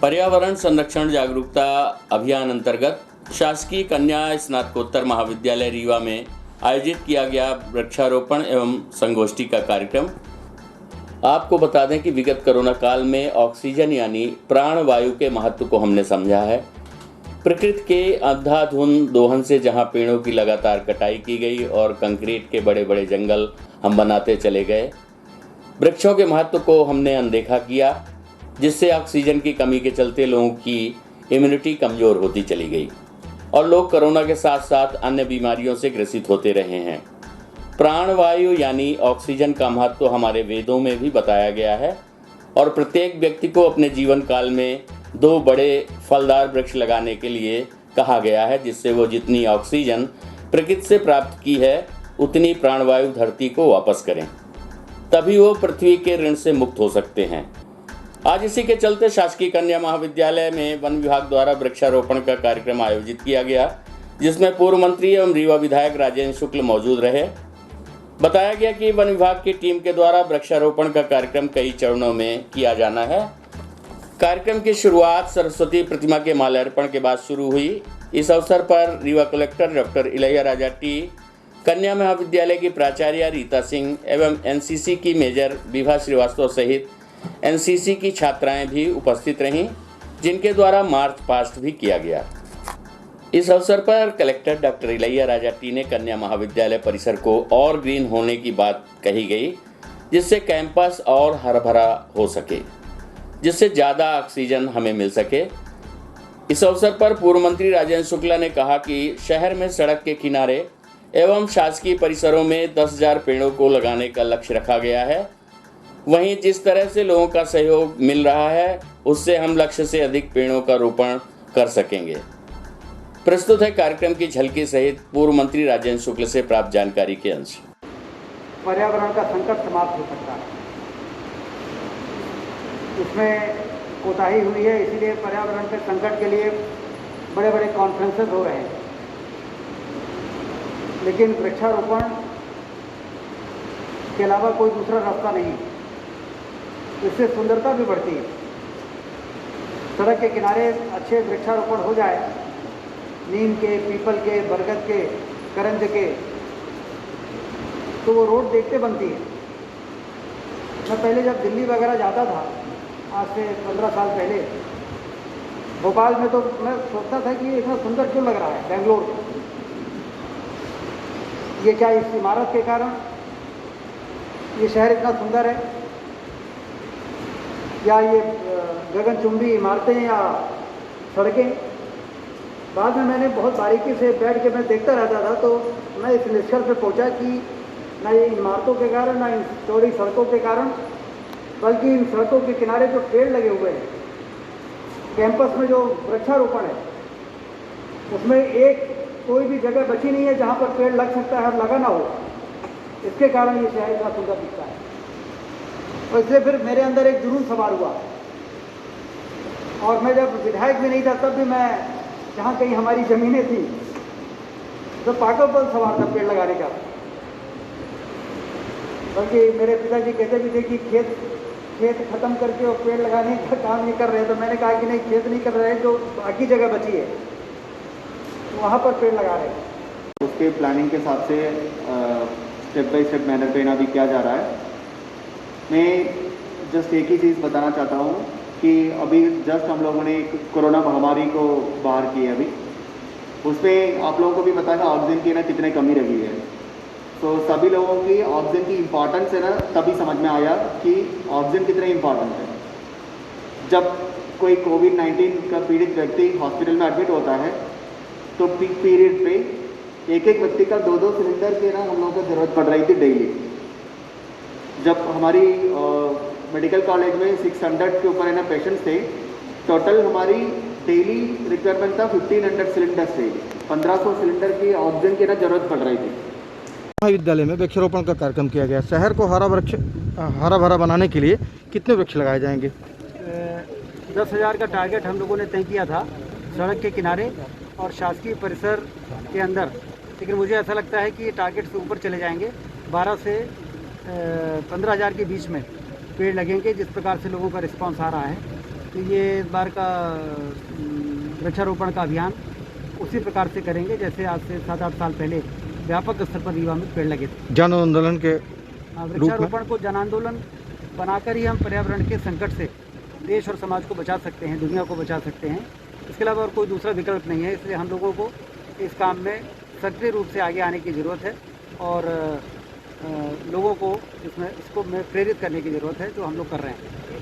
पर्यावरण संरक्षण जागरूकता अभियान अंतर्गत शासकीय कन्या स्नातकोत्तर महाविद्यालय रीवा में आयोजित किया गया वृक्षारोपण एवं संगोष्ठी का कार्यक्रम। आपको बता दें कि विगत कोरोना काल में ऑक्सीजन यानी प्राणवायु के महत्व को हमने समझा है। प्रकृति के अंधाधुंध दोहन से जहां पेड़ों की लगातार कटाई की गई और कंक्रीट के बड़े बड़े जंगल हम बनाते चले गए, वृक्षों के महत्व को हमने अनदेखा किया, जिससे ऑक्सीजन की कमी के चलते लोगों की इम्यूनिटी कमज़ोर होती चली गई और लोग कोरोना के साथ साथ अन्य बीमारियों से ग्रसित होते रहे हैं। प्राणवायु यानी ऑक्सीजन का महत्व हमारे वेदों में भी बताया गया है और प्रत्येक व्यक्ति को अपने जीवन काल में 2 बड़े फलदार वृक्ष लगाने के लिए कहा गया है, जिससे वो जितनी ऑक्सीजन प्रकृति से प्राप्त की है उतनी प्राणवायु धरती को वापस करें, तभी वो पृथ्वी के ऋण से मुक्त हो सकते हैं। आज इसी के चलते शासकीय कन्या महाविद्यालय में वन विभाग द्वारा वृक्षारोपण का कार्यक्रम आयोजित किया गया, जिसमें पूर्व मंत्री एवं रीवा विधायक राजेंद्र शुक्ल मौजूद रहे। बताया गया कि वन विभाग की टीम के द्वारा वृक्षारोपण का कार्यक्रम कई चरणों में किया जाना है। कार्यक्रम की शुरुआत सरस्वती प्रतिमा के माल्यार्पण के बाद शुरू हुई। इस अवसर पर Rewa collector doctor Ilaiya Raja T, कन्या महाविद्यालय की प्राचार्य रीता सिंह एवं एनसीसी की मेजर विभा श्रीवास्तव सहित एनसीसी की छात्राएं भी उपस्थित रहीं, जिनके द्वारा मार्च पास्ट भी किया गया। इस अवसर पर collector doctor Ilaiya Raja T ने कन्या महाविद्यालय परिसर को और ग्रीन होने की बात कही गई, जिससे कैंपस और हरा भरा हो सके, जिससे ज़्यादा ऑक्सीजन हमें मिल सके। इस अवसर पर पूर्व मंत्री राजेंद्र शुक्ला ने कहा कि शहर में सड़क के किनारे एवं शासकीय परिसरों में 10,000 पेड़ों को लगाने का लक्ष्य रखा गया है। वहीं जिस तरह से लोगों का सहयोग मिल रहा है, उससे हम लक्ष्य से अधिक पेड़ों का रोपण कर सकेंगे। प्रस्तुत है कार्यक्रम की झलकी सहित पूर्व मंत्री राजेंद्र शुक्ल से प्राप्त जानकारी के अंश। पर्यावरण का संकट समाप्त हो सकता है, इसमें कोताही हुई है, इसीलिए पर्यावरण के संकट के लिए बड़े बड़े कॉन्फ्रेंसेस हो रहे हैं। लेकिन वृक्षारोपण के अलावा कोई दूसरा रास्ता नहीं, इससे सुंदरता भी बढ़ती है। सड़क के किनारे अच्छे वृक्षारोपण हो जाए, नीम के, पीपल के, बरगद के, करंज के, तो वो रोड देखते बनती है। मैं पहले जब दिल्ली वगैरह जाता था, आज से 15 साल पहले, भोपाल में, तो मैं सोचता था कि ये इतना सुंदर क्यों लग रहा है बेंगलोर में। ये क्या इस इमारत के कारण ये शहर इतना सुंदर है, या ये गगनचुंबी इमारतें या सड़कें। बाद में मैंने बहुत बारीकी से बैठ के मैं देखता रहता था, तो मैं इस निष्कर्ष पे पहुंचा कि ना ये इमारतों के कारण, ना इन चौड़ी सड़कों के कारण, बल्कि इन सड़कों के किनारे जो पेड़ लगे हुए हैं, कैंपस में जो वृक्षारोपण है, उसमें एक कोई भी जगह बची नहीं है जहाँ पर पेड़ लग सकता है और लगा ना हो। इसके कारण ये शहर इतना सुंदर दिखता है। और इसलिए फिर मेरे अंदर एक जुनून सवार हुआ, और मैं जब विधायक भी नहीं था तब भी मैं, जहाँ कहीं हमारी ज़मीनें थी, तो पागलपन सवार था पेड़ लगाने का। बल्कि मेरे पिताजी कहते भी थे कि खेत खत्म करके और पेड़ लगाने का काम नहीं कर रहे। तो मैंने कहा कि नहीं, खेत नहीं कर रहे हैं, जो बाकी जगह बची है वहाँ पर पेड़ लगा रहे हैं। उसके प्लानिंग के हिसाब से स्टेप बाय स्टेप मैनर पे अभी किया जा रहा है। मैं जस्ट एक ही चीज़ बताना चाहता हूँ कि अभी जस्ट हम लोगों ने कोरोना महामारी को बाहर की है। अभी उसमें आप लोगों को भी पता है ऑक्सीजन की ना कितनी कमी रही है। तो सभी लोगों की ऑक्सीजन की इम्पॉर्टेंस है ना, तभी समझ में आया कि ऑक्सीजन कितने इम्पॉर्टेंट है। जब कोई कोविड-19 का पीड़ित व्यक्ति हॉस्पिटल में एडमिट होता है, तो पीक पीरियड पे एक एक व्यक्ति का 2-2 सिलेंडर के ना हम लोगों को ज़रूरत पड़ रही थी डेली। जब हमारी मेडिकल कॉलेज में 600 के ऊपर है ना पेशेंट्स थे, टोटल हमारी डेली रिक्वायरमेंट था 1500 सिलेंडर से 1500 सिलेंडर की ऑक्सीजन की ना ज़रूरत पड़ रही थी। महाविद्यालय में वृक्षारोपण का कार्यक्रम किया गया। शहर को हरा भरा बनाने के लिए कितने वृक्ष लगाए जाएंगे? 10,000 का टारगेट हम लोगों ने तय किया था सड़क के किनारे और शासकीय परिसर के अंदर, लेकिन मुझे ऐसा लगता है कि ये टारगेट से ऊपर चले जाएंगे। 12 से 15,000 के बीच में पेड़ लगेंगे, जिस प्रकार से लोगों का रिस्पांस आ रहा है। तो ये इस बार का वृक्षारोपण का अभियान उसी प्रकार से करेंगे जैसे आज से 7-8 साल पहले व्यापक स्तर पर रीवा में पेड़ लगे थे। जन आंदोलन के वृक्षारोपण को जन आंदोलन बनाकर ही हम पर्यावरण के संकट से देश और समाज को बचा सकते हैं, दुनिया को बचा सकते हैं। इसके अलावा और कोई दूसरा विकल्प नहीं है। इसलिए हम लोगों को इस काम में सक्रिय रूप से आगे आने की ज़रूरत है और लोगों को इसको में प्रेरित करने की ज़रूरत है, जो हम लोग कर रहे हैं।